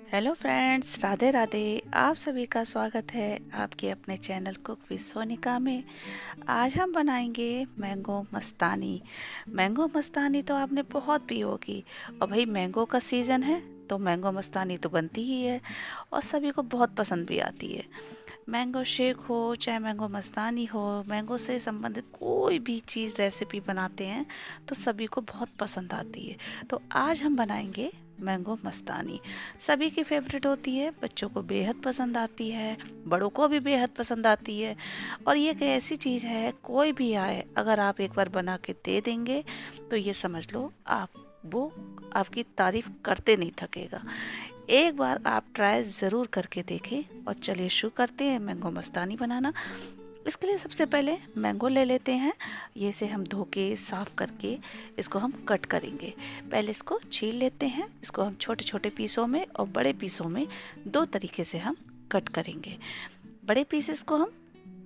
Hello friends, Radhe Radhe. आप सभी का स्वागत है आपके अपने चैनल कुक विद सोनिका में। आज हम बनाएंगे मैंगो मस्तानी। मैंगो मस्तानी तो आपने बहुत पी होगी, और भाई मैंगो का सीज़न है तो मैंगो मस्तानी तो बनती ही है और सभी को बहुत पसंद भी आती है। मैंगो शेक हो चाहे मैंगो मस्तानी हो, मैंगो से संबंधित कोई भी चीज़ रेसिपी बनाते हैं तो सभी को बहुत पसंद आती है। तो आज हम बनाएंगे मैंगो मस्तानी। सभी की फेवरेट होती है, बच्चों को बेहद पसंद आती है, बड़ों को भी बेहद पसंद आती है। और ये एक ऐसी चीज़ है, कोई भी आए अगर आप एक बार बना के दे देंगे तो ये समझ लो आप वो आपकी तारीफ करते नहीं थकेगा। एक बार आप ट्राई ज़रूर करके देखें। और चलिए शुरू करते हैं मैंगो मस्तानी बनाना। इसके लिए सबसे पहले मैंगो ले लेते हैं। ये से हम धो के साफ़ करके इसको हम कट करेंगे। पहले इसको छील लेते हैं। इसको हम छोटे छोटे पीसों में और बड़े पीसों में दो तरीके से हम कट करेंगे। बड़े पीसेस को हम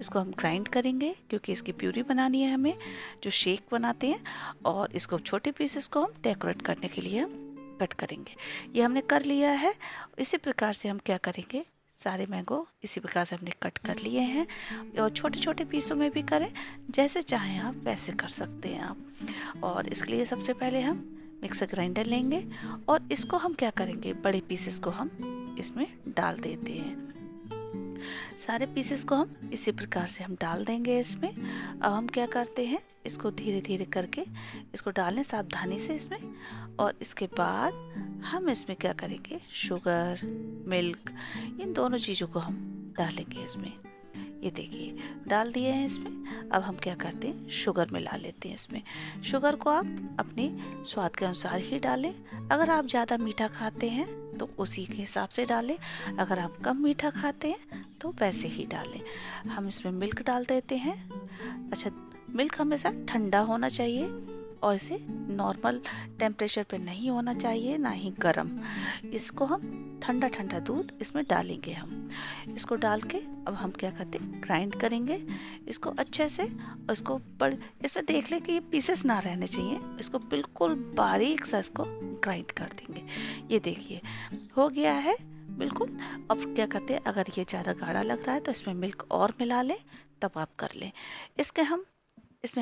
इसको हम ग्राइंड करेंगे क्योंकि इसकी प्यूरी बनानी है हमें, जो शेक बनाते हैं। और इसको छोटे पीसेस को हम डेकोरेट करने के लिए हम कट करेंगे। ये हमने कर लिया है। इसी प्रकार से हम क्या करेंगे, सारे मैंगो इसी प्रकार से हमने कट कर लिए हैं। और छोटे छोटे पीसों में भी करें, जैसे चाहें आप वैसे कर सकते हैं आप। और इसके लिए सबसे पहले हम मिक्सर ग्राइंडर लेंगे और इसको हम क्या करेंगे, बड़े पीसेस को हम इसमें डाल देते हैं। सारे पीसेस को हम इसी प्रकार से हम डाल देंगे इसमें। अब हम क्या करते हैं, इसको धीरे धीरे करके इसको डालें सावधानी से इसमें। और इसके बाद हम इसमें क्या करेंगे, शुगर, मिल्क, इन दोनों चीज़ों को हम डालेंगे इसमें। ये देखिए डाल दिए हैं इसमें। अब हम क्या करते हैं, शुगर मिला लेते हैं इसमें। शुगर को आप अपने स्वाद के अनुसार ही डालें। अगर आप ज़्यादा मीठा खाते हैं तो उसी के हिसाब से डालें, अगर आप कम मीठा खाते हैं तो वैसे ही डालें। हम इसमें मिल्क डाल देते हैं। अच्छा, मिल्क हमेशा ठंडा होना चाहिए और इसे नॉर्मल टेम्परेचर पे नहीं होना चाहिए, ना ही गर्म। इसको हम ठंडा ठंडा दूध इसमें डालेंगे हम। इसको डाल के अब हम क्या करते हैं, ग्राइंड करेंगे इसको अच्छे से। और इसको इसमें देख लें कि ये पीसेस ना रहने चाहिए, इसको बिल्कुल बारीक सा इसको ग्राइंड कर देंगे। ये देखिए हो गया है बिल्कुल। अब क्या करते हैं, अगर ये ज़्यादा गाढ़ा लग रहा है तो इसमें मिल्क और मिला लें, तब आप कर लें। इसमें हम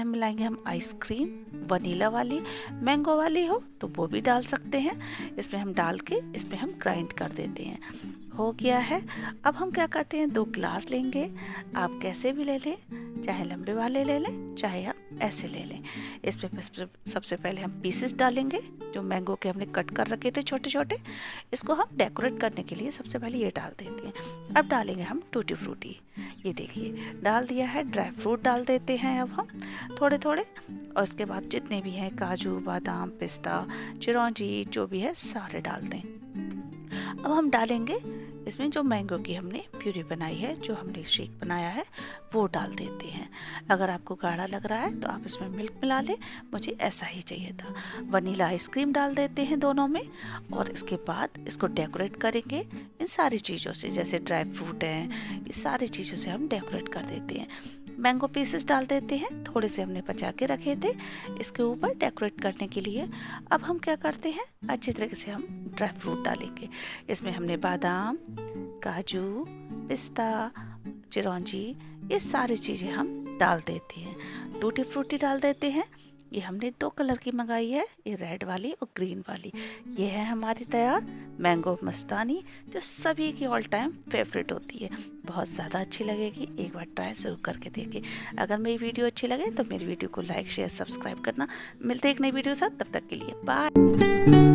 मिलाएंगे हम आइसक्रीम, वनीला वाली, मैंगो वाली हो तो वो भी डाल सकते हैं। इसमें हम डाल के इसमें हम ग्राइंड कर देते हैं। हो गया है। अब हम क्या करते हैं, 2 गिलास लेंगे। आप कैसे भी ले लें, चाहे लंबे वाले ले लें चाहे आप ऐसे ले लें। इसमें सबसे पहले हम पीसेस डालेंगे जो मैंगो के हमने कट कर रखे थे छोटे छोटे। इसको हम डेकोरेट करने के लिए सबसे पहले ये डाल देते हैं। अब डालेंगे हम टूटी फ्रूटी। ये देखिए डाल दिया है। ड्राई फ्रूट डाल देते हैं अब हम थोड़े थोड़े। और उसके बाद जितने भी हैं काजू, बादाम, पिस्ता, चिरौंजी, जो भी है सारे डाल दें। अब हम डालेंगे इसमें जो मैंगो की हमने प्यूरी बनाई है, जो हमने शेक बनाया है, वो डाल देते हैं। अगर आपको गाढ़ा लग रहा है तो आप इसमें मिल्क मिला लें, मुझे ऐसा ही चाहिए था। वनीला आइसक्रीम डाल देते हैं दोनों में। और इसके बाद इसको डेकोरेट करेंगे इन सारी चीज़ों से, जैसे ड्राई फ्रूट हैं, ये सारी चीज़ों से हम डेकोरेट कर देते हैं। मैंगो पीसेस डाल देते हैं, थोड़े से हमने बचा के रखे थे इसके ऊपर डेकोरेट करने के लिए। अब हम क्या करते हैं, अच्छी तरीके से हम ड्राई फ्रूट डालेंगे। इसमें हमने बादाम, काजू, पिस्ता, चिरौंजी, ये सारी चीज़ें हम डाल देते हैं। टूटी फ्रूटी डाल देते हैं। ये हमने 2 कलर की मंगाई है, ये रेड वाली और ग्रीन वाली। ये है हमारी तैयार मैंगो मस्तानी, जो सभी की ऑल टाइम फेवरेट होती है। बहुत ज़्यादा अच्छी लगेगी, एक बार ट्राई ज़रूर करके देखिए। अगर मेरी वीडियो अच्छी लगे तो मेरी वीडियो को लाइक, शेयर, सब्सक्राइब करना। मिलते हैं एक नई वीडियो के साथ, तब तक के लिए बाय।